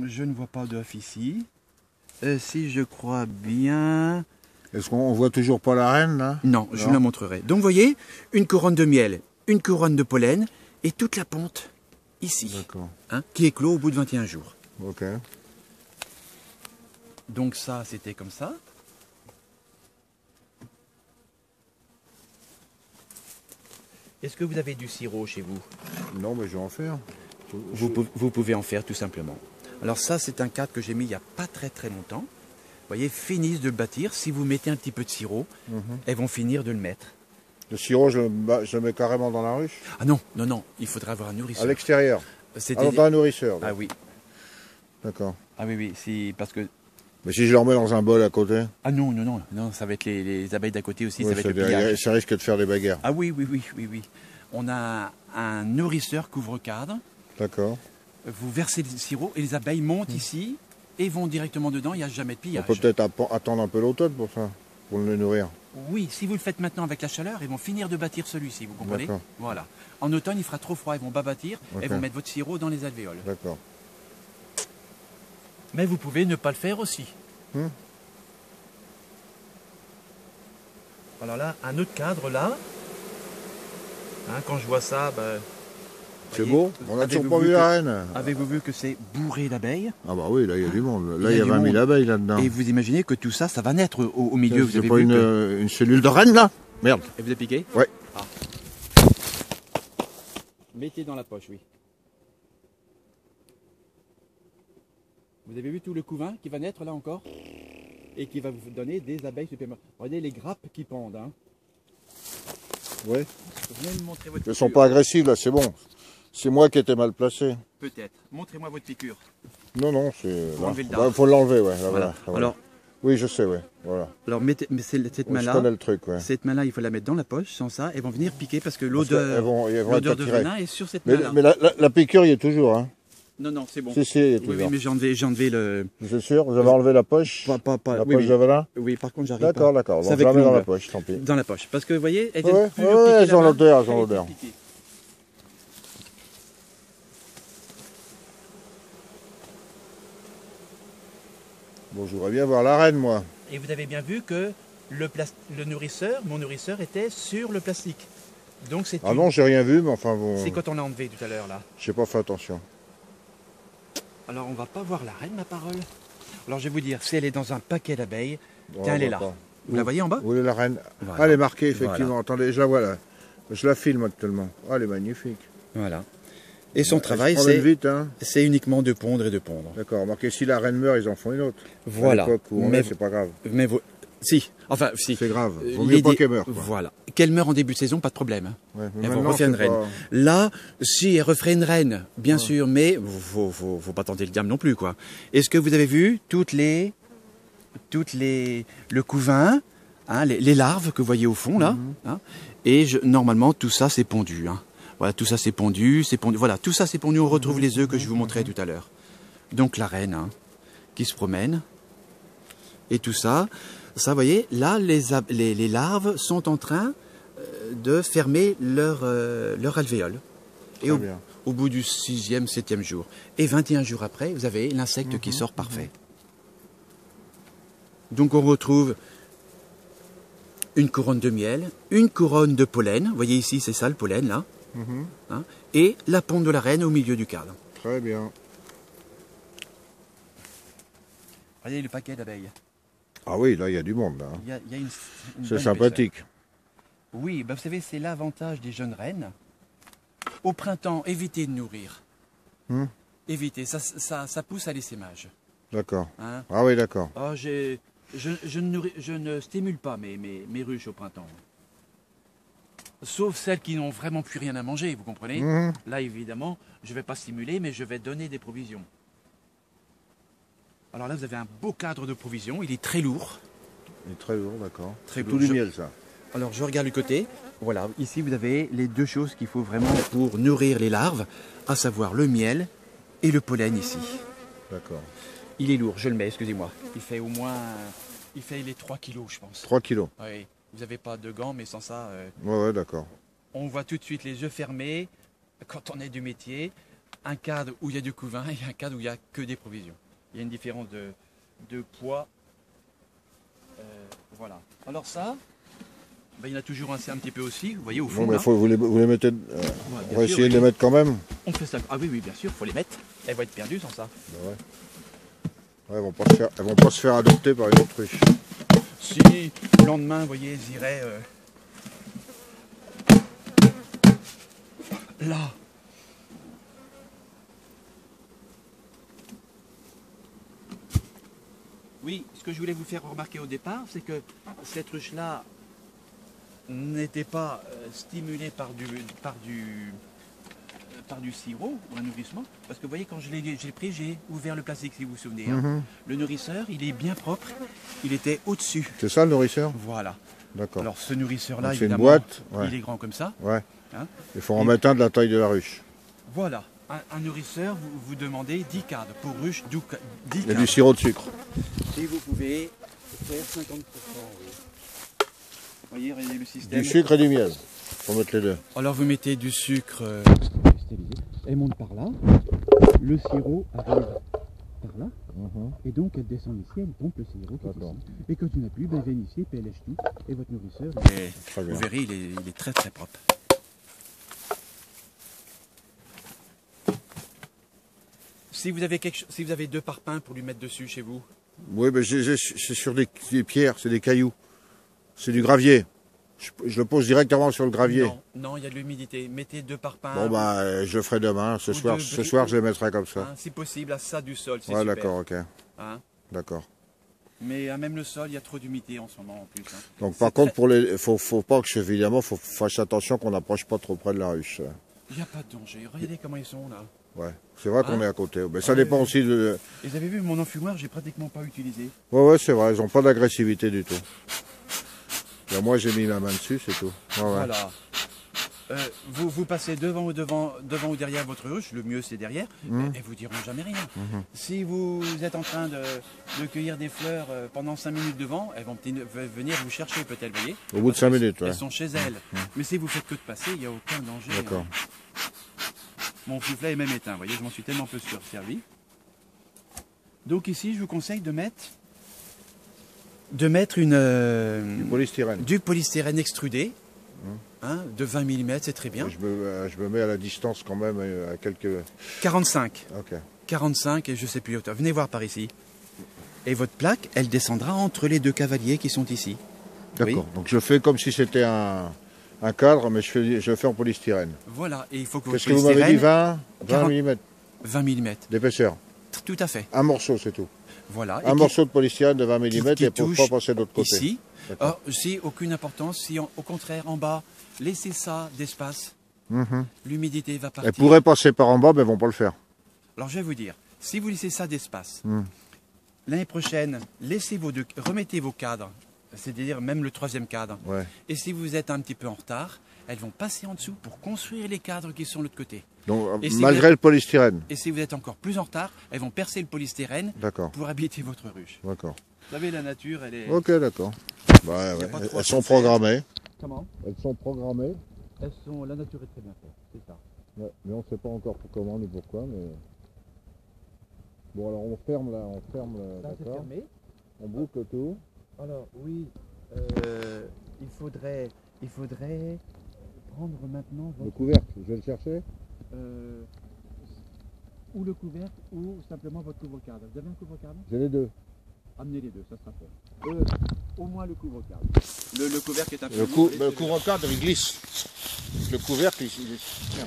Je ne vois pas d'œuf ici. Si je crois bien... Est-ce qu'on voit toujours pas la reine là? Non, je vous la montrerai. Donc vous voyez, une couronne de miel, une couronne de pollen et toute la ponte ici. D'accord. Hein, qui éclot au bout de 21 jours. Ok. Donc ça, c'était comme ça. Est-ce que vous avez du sirop chez vous? Non, mais je vais en faire. Vous pouvez en faire tout simplement. Alors ça, c'est un cadre que j'ai mis il n'y a pas très longtemps. Vous voyez, finissent de le bâtir. Si vous mettez un petit peu de sirop, elles vont finir de le mettre. Le sirop, je le mets carrément dans la ruche? Ah non, non, non, il faudra avoir un nourrisseur. À l'extérieur? C'était Dans un nourrisseur? Ah oui. D'accord. Ah oui, oui, si, parce que... Mais si je le remets dans un bol à côté? Ah non, non, non, non, ça va être les abeilles d'à côté aussi, Oui, ça va être le pillage. ça risque de faire des bagarres. Ah oui, oui, oui, oui, oui. On a un nourrisseur couvre-cadre. D'accord. Vous versez le sirop et les abeilles montent ici et vont directement dedans, il n'y a jamais de pillage. On peut peut-être attendre un peu l'automne pour ça, pour le nourrir. Oui, si vous le faites maintenant avec la chaleur, ils vont finir de bâtir celui-ci, vous comprenez? Voilà. En automne, il fera trop froid, ils vont pas bâtir, et vont mettre votre sirop dans les alvéoles. D'accord. Mais vous pouvez ne pas le faire aussi. Alors là, un autre cadre là. Hein, quand je vois ça, ben, c'est beau. On a toujours pas vu la reine. Avez-vous vu que c'est bourré d'abeilles? Ah bah oui, là il y a du monde. Là il y a 20 000 abeilles là-dedans. Et vous imaginez que tout ça, ça va naître au milieu. Vous c'est avez pas vu une cellule de reine là? Merde. Et vous avez piqué? Ouais. Ah. Mettez dans la poche, oui. Vous avez vu tout le couvain qui va naître là encore? Et qui va vous donner des abeilles supplémentaires. Regardez les grappes qui pendent. Hein. Oui. Venez me montrer votre Elles sont pas agressives là, c'est bon. C'est moi qui étais mal placé. Peut-être. Montrez-moi votre piqûre. Non, non, c'est... Il faut l'enlever, ouais. Là, voilà. voilà. Alors, oui, je sais, ouais. Voilà. Alors, cette main-là, je connais le truc, ouais. Cette main-là, il faut la mettre dans la poche. Sans ça, elles vont venir piquer parce que l'odeur de venin est sur cette main-là. Mais la piqûre, il y est toujours, hein. Non, non, c'est bon. Si, il y est toujours. Oui, mais j'ai enlevé le... Vous êtes sûr? Vous avez enlevé la poche? La poche de venin? Oui, par contre, j'arrive pas. D'accord, d'accord. Donc, je la mets dans la poche, tant pis. Dans la poche. Parce que, vous voyez, elles viennent plus piquer elles ont l'odeur, elles ont l'odeur. Bon, je voudrais bien voir la reine, moi. Et vous avez bien vu que le nourrisseur, mon nourrisseur, était sur le plastique. Donc c'est non, j'ai rien vu, mais enfin bon... C'est quand on l'a enlevé tout à l'heure, là. J'ai pas fait attention. Alors, on va pas voir la reine, ma parole. Alors, je vais vous dire, si elle est dans un paquet d'abeilles, tiens, elle est là. Vous la voyez en bas? Oui, la reine. Voilà. Ah, elle est marquée, effectivement. Voilà. Attendez, je la vois là. Je la filme actuellement. Ah, elle est magnifique. Voilà. Et son travail, c'est uniquement de pondre et de pondre. D'accord. Marqué, si la reine meurt, ils en font une autre. Voilà. Mais c'est pas grave. Mais si. Enfin, si. C'est grave. Vaut mieux pas qu'elle meure. Voilà. Qu'elle meure en début de saison, pas de problème. Ouais, elle va refaire une reine. Là, si elle referait une reine, bien sûr, mais faut pas tenter le diable non plus, quoi. Est-ce que vous avez vu le couvain, hein, les larves que vous voyez au fond là, hein, et normalement tout ça c'est pondu. Hein. Voilà, tout ça c'est pondu, Voilà, tout ça c'est pondu. On retrouve les œufs que je vous montrais tout à l'heure. Donc la reine, hein, qui se promène, et tout ça. Ça, vous voyez, là, les larves sont en train de fermer leur alvéole. Et au bout du 6e, 7e jour. Et 21 jours après, vous avez l'insecte qui sort parfait. Donc on retrouve une couronne de miel, une couronne de pollen. Vous voyez ici, c'est ça le pollen, là. Hein, et la ponte de la reine au milieu du cadre. Très bien. Regardez le paquet d'abeilles. Ah oui, là, il y a du monde. Là. C'est sympathique. Épaisseur. Oui, ben vous savez, c'est l'avantage des jeunes reines. Au printemps, évitez de nourrir. Évitez, ça pousse à l'essaimage. D'accord. Hein? Ah oui, d'accord. Oh, je ne stimule pas mes ruches au printemps. Sauf celles qui n'ont vraiment plus rien à manger, vous comprenez? Là, évidemment, je ne vais pas stimuler, mais je vais donner des provisions. Alors là, vous avez un beau cadre de provisions. Il est très lourd. Il est très lourd, d'accord. Très lourd. Tout du miel, ça. Alors, je regarde du côté. Voilà, ici, vous avez les deux choses qu'il faut vraiment pour nourrir les larves, à savoir le miel et le pollen ici. D'accord. Il est lourd, je le mets, excusez-moi. Il fait au moins... Il fait les 3 kilos, je pense. 3 kilos. Oui. Vous n'avez pas de gants, mais sans ça... Ouais, d'accord. On voit tout de suite les yeux fermés quand on est du métier. un cadre où il y a du couvain et un cadre où il n'y a que des provisions. Il y a une différence de poids. Voilà. Alors ça, ben, il y en a toujours un petit peu aussi, vous voyez au fond. Bon, mais là. vous les mettez. Ouais, On va essayer de les mettre quand même. On fait ça. Ah oui, oui, bien sûr, il faut les mettre. Elles vont être perdues sans ça. Ben ouais. Ouais, elles vont pas se faire adopter par une autruche. Si le lendemain, vous voyez, elles iraient là. Oui, ce que je voulais vous faire remarquer au départ, c'est que cette ruche-là n'était pas stimulée par du sirop ou un nourrissement. Parce que vous voyez, quand je l'ai pris, j'ai ouvert le plastique, si vous vous souvenez. Hein. Le nourrisseur, il est bien propre. Il était au-dessus. C'est ça le nourrisseur? Voilà. D'accord. Alors ce nourrisseur-là, c'est une évidemment, boîte, ouais. il est grand comme ça. Ouais. Hein. Il faut en mettre un de la taille de la ruche. Voilà. Un nourrisseur, vous demandez 10 cadres. Pour ruche, 10 Il y a cadres. du sirop de sucre. Et vous pouvez faire 50%. Oui. Vous voyez, regardez le système. Du sucre et du miel. Faut mettre les deux. Alors vous mettez du sucre cristallisé. Elle monte par là. Le sirop arrive par là. Et donc elle descend ici, elle pompe le sirop qui est ici. Et quand il n'y en a plus, ben, elle vient ici, puis elle lèche tout. Et votre nourrisseur, vous verrez, il est très très propre. Si vous avez 2 parpaings pour lui mettre dessus chez vous. Oui, mais c'est sur des pierres, c'est des cailloux. C'est du gravier. Je le pose directement sur le gravier. Non, il y a de l'humidité. Mettez 2 parpaings. Bon, bah, je le ferai demain. Ce soir, je les mettrai comme ça. Hein, si possible, à ça du sol, c'est ouais, super. d'accord, ok. Hein, D'accord. mais même le sol, il y a trop d'humidité en ce moment en plus. Hein. Donc, par contre, faut pas que, évidemment, faut fasse attention qu'on n'approche pas trop près de la ruche. Il n'y a pas de danger. Regardez comment ils sont là. Ouais, c'est vrai qu'on est à côté. Mais ça dépend aussi de. Et vous avez vu, mon enfumoir, j'ai pratiquement pas utilisé. Ouais, c'est vrai, ils n'ont pas d'agressivité du tout. Là, moi, j'ai mis ma main dessus, c'est tout. Ouais. Voilà. Vous passez devant ou derrière votre ruche, le mieux c'est derrière, et vous diront jamais rien. Si vous êtes en train de cueillir des fleurs pendant 5 minutes devant, elles vont venir vous chercher peut-être, vous voyez. Au bout de 5 minutes, ouais. Elles sont chez elles. Mais si vous faites que de passer, il n'y a aucun danger. D'accord. Hein. Mon soufflet est même éteint, vous voyez, je m'en suis tellement peu servi. Donc ici, je vous conseille de mettre du polystyrène extrudé. Hein, de 20 mm, c'est très bien. Je me mets à la distance quand même, à quelques... 45. Ok. 45 et je sais plus hauteur. Venez voir par ici. Et votre plaque, elle descendra entre les 2 cavaliers qui sont ici. D'accord. Donc je fais comme si c'était un cadre, mais je fais en polystyrène. Voilà. Et il faut que Qu'est-ce que vous m'avez dit, 20 mm 20 mm. d'épaisseur. Tout à fait. Un morceau, c'est tout. Voilà. Un morceau de polystyrène de 20 mm et pour ne pas passer de l'autre côté. Ici. Or, si aucune importance, si au contraire en bas, laissez ça d'espace, l'humidité va partir. Elles pourraient passer par en bas, mais elles ne vont pas le faire. Alors je vais vous dire, si vous laissez ça d'espace, l'année prochaine, remettez vos cadres, c'est-à-dire même le 3e cadre. Ouais. Et si vous êtes un petit peu en retard, elles vont passer en dessous pour construire les cadres qui sont de l'autre côté. Donc malgré le polystyrène. Et si vous êtes encore plus en retard, elles vont percer le polystyrène pour habiter votre ruche. D'accord. Vous savez, la nature, elle est... Ok, d'accord. Bah, ouais. Elles sont programmées. Comment? Elles sont programmées. La nature est très bien faite, c'est ça. Ouais, mais on ne sait pas encore pour comment ni pourquoi. Mais... Bon, alors on ferme là, Là, c'est fermé. On boucle tout. Alors, oui, il faudrait prendre maintenant Le couvercle, je vais le chercher. Ou le couvercle, ou simplement votre couvre-cadre. Vous avez un couvre-cadre? J'ai les deux. Amenez les deux, ça sera fait. Au moins le couvre-cadre. Le couvercle est un peu... Le couvre-cadre, il glisse. Le couvercle, il... Tiens.